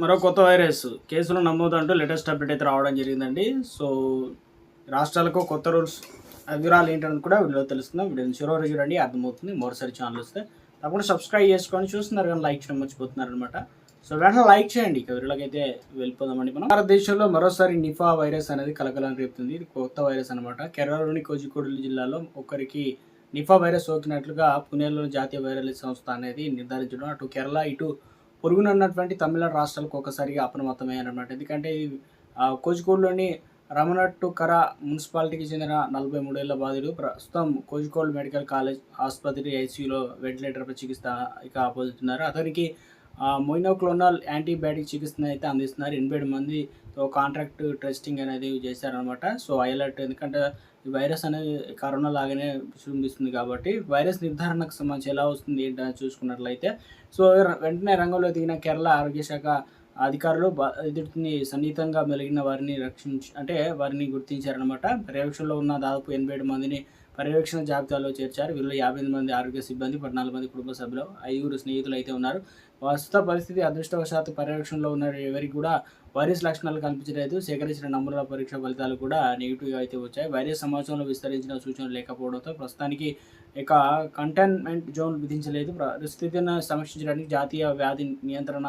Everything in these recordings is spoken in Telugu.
మరో కొత్త వైరస్ కేసులు నమోదు అంటూ లేటెస్ట్ అప్డేట్ అయితే రావడం జరిగిందండి. సో రాష్ట్రాలకు కొత్త రూల్స్ వివరాలు ఏంటని కూడా వీడియో తెలుస్తుందా వీడియోని చివరి చూడండి, అర్థమవుతుంది. మరోసారి ఛానల్ వస్తే తప్పకుండా సబ్స్క్రైబ్ చేసుకొని చూస్తున్నారు కానీ లైక్ చేయడం మర్చిపోతున్నారు అనమాట. సో వెంటనే లైక్ చేయండి. ఇక వీళ్ళకైతే వెళ్ళిపోదామండి. మనం భారతదేశంలో మరోసారి నిఫా వైరస్ అనేది కలకలం రేపుతుంది. ఇది కొత్త వైరస్ అనమాట. కేరళలోని కోజికోడ్ జిల్లాలో ఒకరికి నిఫా వైరస్ సోకినట్లుగా పుణేలో జాతీయ వైరల్ సంస్థ అనేది నిర్ధారించడం. అటు కేరళ ఇటు పొరుగునున్నటువంటి తమిళనాడు రాష్ట్రాలకు ఒకసారిగా అప్రమత్తమయ్యారన్నమాట. ఎందుకంటే కోజికోడ్లోని రమణట్టుకర మున్సిపాలిటీకి చెందిన 43 ఏళ్ల బాధితుడు ప్రస్తుతం కోజికోడ్ మెడికల్ కాలేజ్ ఆసుపత్రి ఐసీయూలో వెంటిలేటర్పై చికిత్స పొందుతున్నారు. అతనికి మోనోక్లోనల్ యాంటీబయాటిక్ చికిత్సను అయితే అందిస్తున్నారు. 80 మందితో కాంట్రాక్ట్ టెస్టింగ్ అనేది చేశారనమాట. సో అలర్ట్, ఎందుకంటే ఈ వైరస్ అనేది కరోనా లాగానే విజృంభిస్తుంది కాబట్టి వైరస్ నిర్ధారణకు సంబంధించి ఎలా వస్తుంది ఏంటని చూసుకున్నట్లయితే సో వెంటనే రంగంలో దిగిన కేరళ ఆరోగ్య శాఖ అధికారులు బాధితుడిని సన్నిహితంగా మెలిగిన వారిని వారిని గుర్తించారనమాట. పర్యవేక్షణలో ఉన్న దాదాపు 87 మందిని పర్యవేక్షణ జాబితాలో చేర్చారు. వీళ్ళు 58 మంది ఆరోగ్య సిబ్బంది, 14 మంది కుటుంబ సభ్యులు, 5 స్నేహితులు అయితే ఉన్నారు. ప్రస్తుత పరిస్థితి అదృష్టవశాత్తు పర్యవేక్షణలో ఉన్న ఎవరికి కూడా వైరస్ లక్షణాలు కనిపించలేదు. సేకరించిన నమూనాల పరీక్ష ఫలితాలు కూడా నెగిటివ్గా అయితే వచ్చాయి. వైరస్ సమాచారంలో విస్తరించిన సూచనలు లేకపోవడంతో ప్రస్తుతానికి ఇక కంటైన్మెంట్ జోన్ విధించలేదు. పరిస్థితిని సమీక్షించడానికి జాతీయ వ్యాధి నియంత్రణ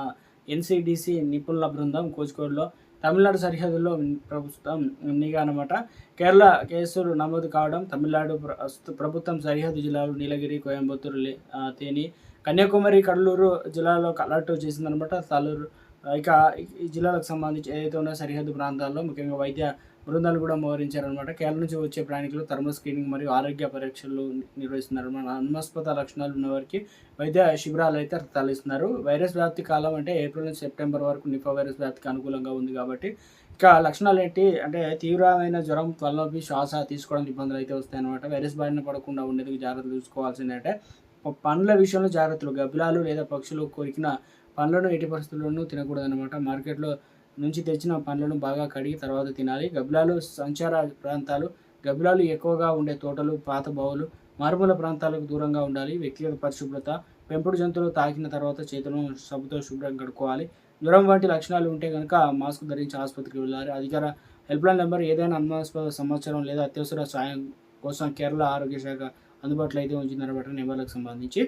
ఎన్సిడిసి నిపుణుల బృందం కోజికోడ్లో తమిళనాడు సరిహద్దుల్లో ప్రభుత్వం నిఘా అనమాట. కేరళ కేసులు నమోదు కావడం తమిళనాడు ప్రభుత్వం సరిహద్దు జిల్లాలు నీలగిరి, కోయంబత్తూరు, తేని, కన్యాకుమారి, కడలూరు జిల్లాలో అలర్ట్ చేసిందనమాట. తలూరు ఇక ఈ జిల్లాలకు సంబంధించి ఏదైతే ఉన్న సరిహద్దు ప్రాంతాల్లో ముఖ్యంగా వైద్య బృందాలు కూడా మోహరించారనమాట. కేరళ నుంచి వచ్చే ప్రయాణికులు థర్మల్ స్క్రీనింగ్ మరియు ఆరోగ్య పరీక్షలు నిర్వహిస్తున్నారన్నమాట. అనుమానాస్పద లక్షణాలు ఉన్నవారికి వైద్య శిబిరాలు అయితే తరలిస్తున్నారు. వైరస్ వ్యాప్తి కాలం అంటే ఏప్రిల్ నుంచి సెప్టెంబర్ వరకు నిఫా వైరస్ వ్యాప్తికి అనుకూలంగా ఉంది కాబట్టి ఇక లక్షణాలు ఏంటి అంటే తీవ్రమైన జ్వరం, తలనొప్పి, శ్వాస తీసుకోవడానికి ఇబ్బందులు అయితే వస్తాయన్నమాట. వైరస్ బారిన పడకుండా ఉండేందుకు జాగ్రత్తలు చూసుకోవాల్సిందంటే పండ్ల విషయంలో జాగ్రత్తలు. గబ్బిలాలు లేదా పక్షులు కొరికిన పండ్లను ఎట్టి పరిస్థితుల్లోనూ తినకూడదన్నమాట. మార్కెట్లో నుంచి తెచ్చిన పండ్లను బాగా కడిగి తర్వాత తినాలి. గబ్బిలాలు సంచార ప్రాంతాలు, గబ్బిలాలు ఎక్కువగా ఉండే తోటలు, పాత బావులు, మారుమూల ప్రాంతాలకు దూరంగా ఉండాలి. వ్యక్తిగత పరిశుభ్రత, పెంపుడు జంతువులు తాకిన తర్వాత చేతులను సబ్బుతో శుభ్రంగా కడుక్కోవాలి. జ్వరం వంటి లక్షణాలు ఉంటే కనుక మాస్క్ ధరించి ఆసుపత్రికి వెళ్ళాలి. అధికార హెల్ప్లైన్ నెంబర్ ఏదైనా అనుమానాస్పద సమాచారం లేదా అత్యవసర సాయం కోసం కేరళ ఆరోగ్య శాఖ అందుబాటులో అయితే ఉంచిందన్నమాట నెంబర్లకు సంబంధించి.